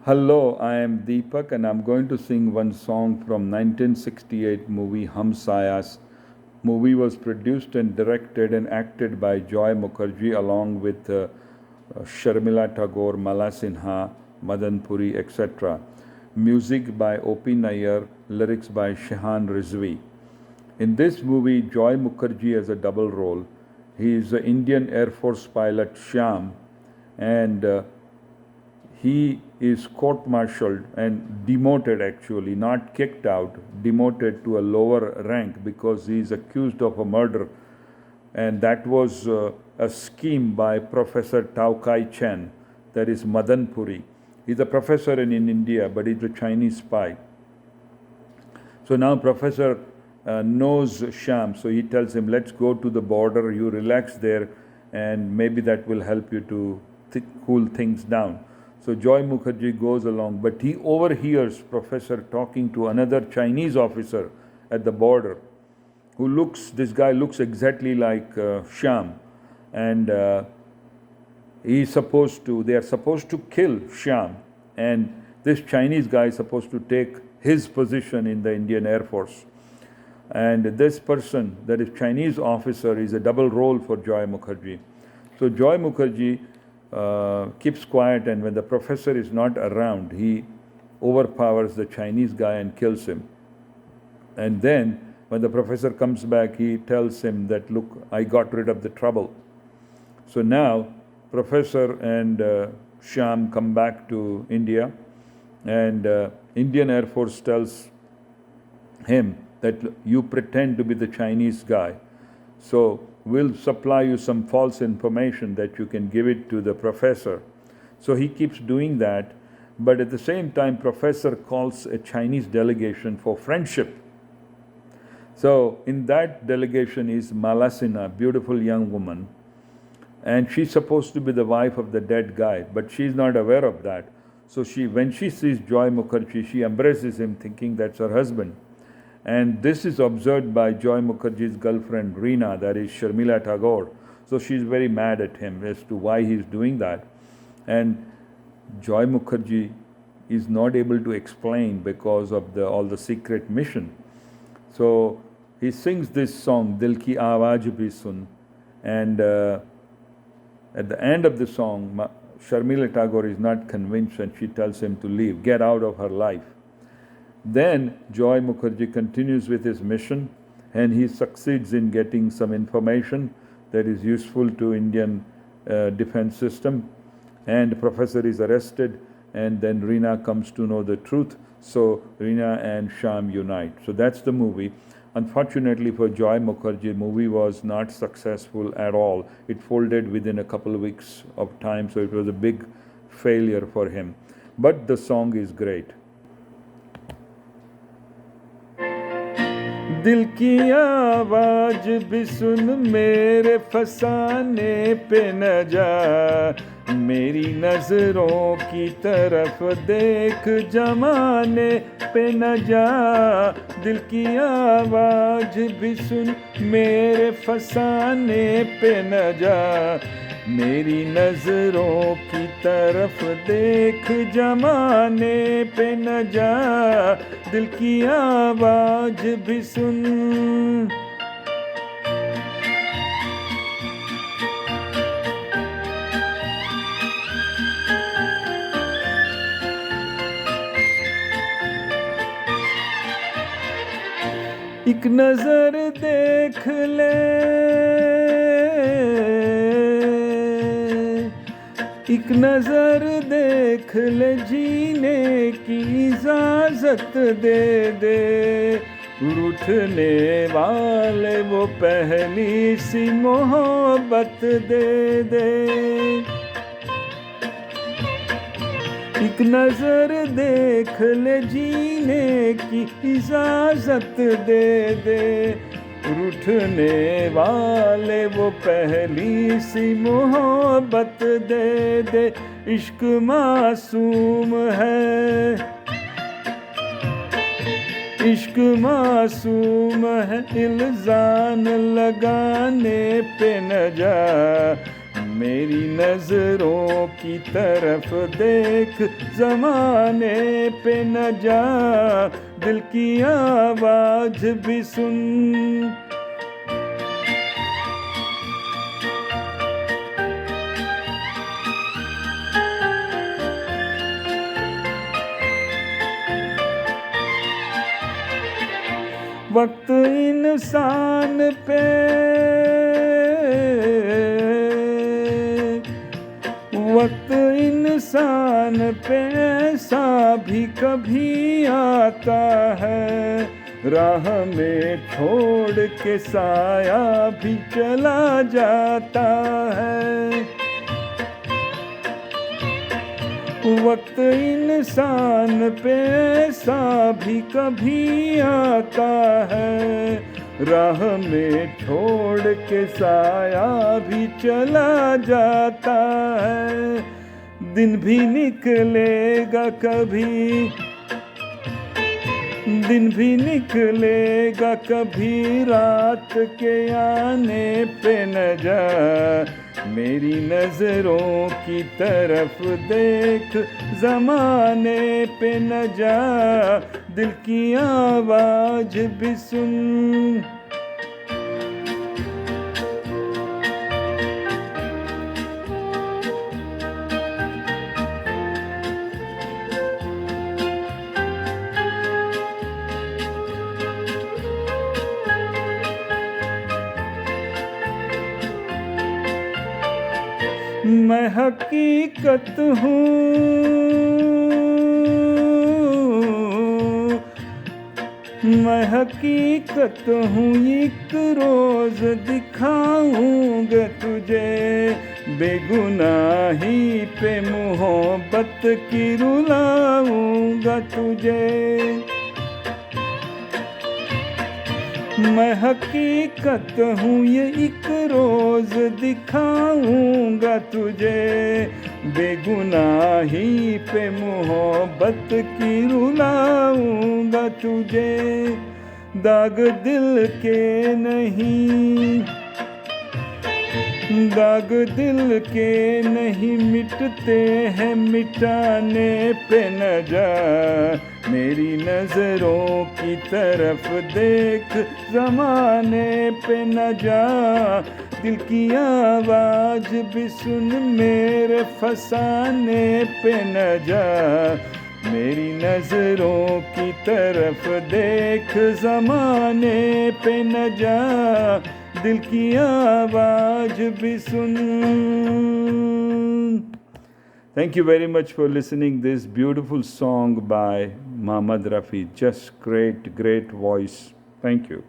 Hello, I am Deepak and I'm going to sing one song from 1968 movie Humsaya's. Movie was produced and directed and acted by Joy Mukherjee along with Sharmila Tagore, Sinha, Madan Puri, etc. Music by O P Nayyar, lyrics by Shewan Rizvi. In this movie, Joy Mukherjee has a double role. He is the Indian Air Force pilot Shyam, and he is court-martialed and demoted, actually, not kicked out, demoted to a lower rank because he is accused of a murder. And that was a scheme by Professor Tao Kai Chen, that is Madan Puri. He's a professor in India, but he's a Chinese spy. So now Professor knows Sham, so he tells him, let's go to the border, you relax there, and maybe that will help you to cool things down. So Joy Mukherjee goes along, but he overhears Professor talking to another Chinese officer at the border, this guy looks exactly like Shyam, and they are supposed to kill Shyam, and this Chinese guy is supposed to take his position in the Indian Air Force. And this person, that is Chinese officer, is a double role for Joy Mukherjee. So Joy Mukherjee keeps quiet, and when the professor is not around, he overpowers the Chinese guy and kills him. And then when the professor comes back, he tells him that, look, I got rid of the trouble. So now professor and Shyam come back to India, and Indian Air Force tells him that you pretend to be the Chinese guy, so we'll supply you some false information that you can give it to the professor. So he keeps doing that, but at the same time professor calls a Chinese delegation for friendship. So in that delegation is Sinha, beautiful young woman, and she's supposed to be the wife of the dead guy, but she's not aware of that. So when she sees Joy Mukherjee, she embraces him thinking that's her husband. And this is observed by Joy Mukherjee's girlfriend Reena, that is Sharmila Tagore. So she's very mad at him as to why he's doing that. And Joy Mukherjee is not able to explain because of all the secret mission. So he sings this song, Dil Ki Aawaaz Bhi Sun, and at the end of the song, Sharmila Tagore is not convinced and she tells him to leave, get out of her life. Then Joy Mukherjee continues with his mission, and he succeeds in getting some information that is useful to Indian defense system, and the professor is arrested, and then Reena comes to know the truth. So Reena and Shyam unite. So that's the movie. Unfortunately for Joy Mukherjee, movie was not successful at all. It folded within a couple of weeks of time, so it was a big failure for him. But the song is great. दिल की आवाज भी सुन मेरे फसाने पे न जा, मेरी नजरों की तरफ देख जमाने पे न जा, दिल की आवाज भी सुन मेरे फसाने पे न जा, मेरी नजरों की तरफ देख जमाने पे न जा, दिल की आवाज भी सुन. एक नजर देख ले, एक नजर देख ले, जीने की इजाजत दे दे, रूठने वाले वो पहली सी मोहब्बत दे दे. एक नजर देख ले, जीने की इजाजत दे दे, रूठने वाले वो पहली सी मोहब्बत दे दे. इश्क मासूम है, इश्क मासूम है, इल्जाम लगाने पे न जा, मेरी नजरों की तरफ देख, जमाने पे न जा, दिल की आवाज भी सुन। वक्त इंसान पे वक्त इंसान पे ऐसा भी कभी आता है, राह में छोड़ के साया भी चला जाता है। वक्त इंसान पे ऐसा भी कभी आता है, राह में छोड़ के साया भी चला जाता है। दिन भी निकलेगा कभी, दिन भी निकलेगा कभी, रात के आने पे न जा, मेरी नजरों की तरफ देख, जमाने पे न जा, दिल की आवाज भी सुन। मैं हकीकत हूँ, मैं हकीकत हूँ, एक रोज दिखाऊंगा तुझे, बेगुनाही पे मोहब्बत की रुलाऊंगा तुझे। मैं हकीकत हूँ, ये एक रोज दिखाऊंगा तुझे, बेगुनाही पे मोहब्बत की रुलाऊंगा तुझे। दाग दिल के नहीं, दाग दिल के नहीं मिटते हैं, मिटाने पे न जा, मेरी नजरों की तरफ देख, जमाने पे न जा, दिल की आवाज भी सुन, मेरे फसाने पे न जा, मेरी नजरों की तरफ देख, जमाने पे न जा, दिल की आवाज भी सुन। Thank you very much for listening this beautiful song by Mohammed Rafi. Just great, great voice. Thank you.